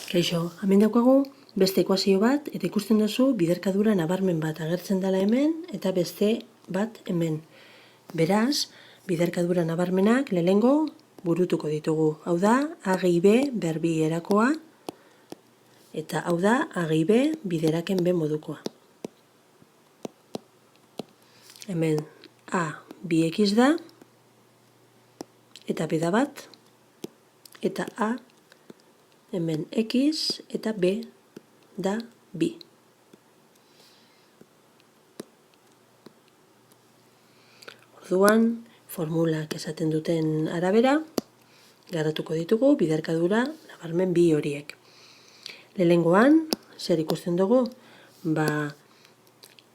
Kaixo, hemen daukagu beste ekuazio bat, eta ikusten duzu biderkadura nabarmen bat agertzen dela hemen, eta beste bat hemen. Beraz, biderkadura nabarmenak lehengo burutuko ditugu. Hau da, A-B berbi erakoa, eta hau da, A-B bideraken B modukoa. Hemen A, B-X da, eta B da bat, eta A, hemen X eta B da bi. Orduan, formulak esaten duten arabera, garatuko ditugu biderkadura nabarmen bi horiek. Lehengoan, zer ikusten dugu?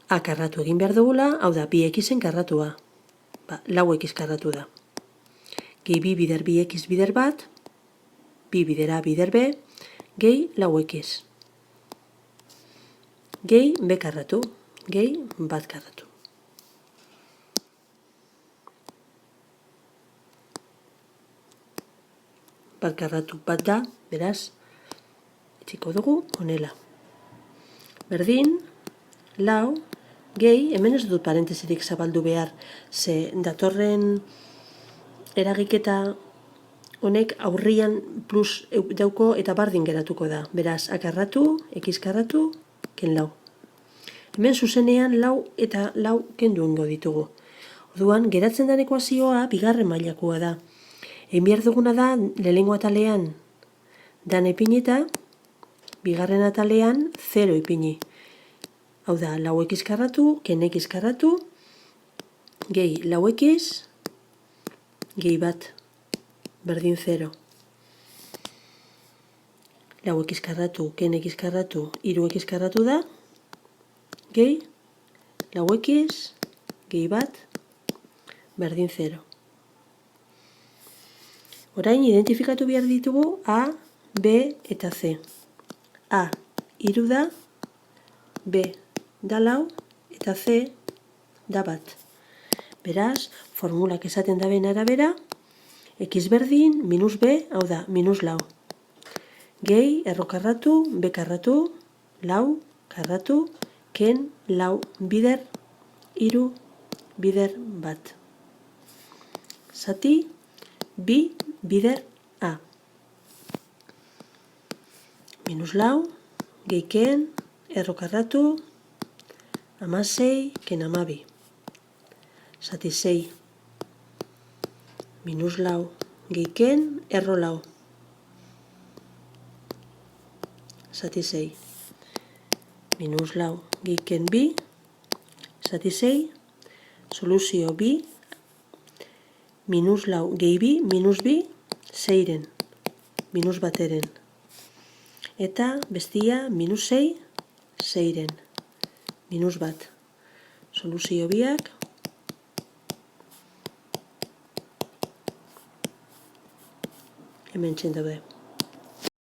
A karratu egin behar dugula, hau da, bi Xen karratua. Lau X karratu da. Gehi bi bider bi X bider bat, bi bider A bider B, gehi lau X. Gehi B karratu, gehi bat karratu. Bat karratu bat da, beraz, etxiko dugu honela. Berdin, lau, gehi, hemen ez dut parentesirik zabaldu behar, ze datorren eragiketa honek aurrian plus dauko eta bardin geratuko da. Beraz, A karratu, X karratu, ken lau. Hemen zuzenean lau eta lau kendu ingo ditugu. Orduan, geratzen den ekuazioa bigarren mailakoa da. Egin behar duguna da, lehengo atalean dan ipinita, bigarren atalean 0 ipini. Hau da, lau X karratu, ken X karratu, gehi lau X, gehi bat, berdin 0. Lau X karratu, ken X karratu, hiru X karratu da, gehi lau X, gehi bat, berdin 0. Orain, identifikatu behar ditugu A, B eta C. A, hiru da, B da lau, eta C da bat. Beraz, formulak esaten daben arabera, X berdin, minus B, hau da, minus lau. Gehi, erro karratu, B karratu, lau, karratu, ken lau bider, hiru bider bat. Zati, bi bider A. Minus lau, gehi ken, erro karratu, amasei, ken amabi. Zati sei. Minus lau, gehi ken, erro lau. Zati sei. Minus lau, gehi ken bi. Zati sei. Soluzio bi. Minus lau, gehi bi, minus bi, seiren. Minus bateren. Eta bestia, minus sei, seiren. Minus bat. Soluzio biak. Hemen txen daude.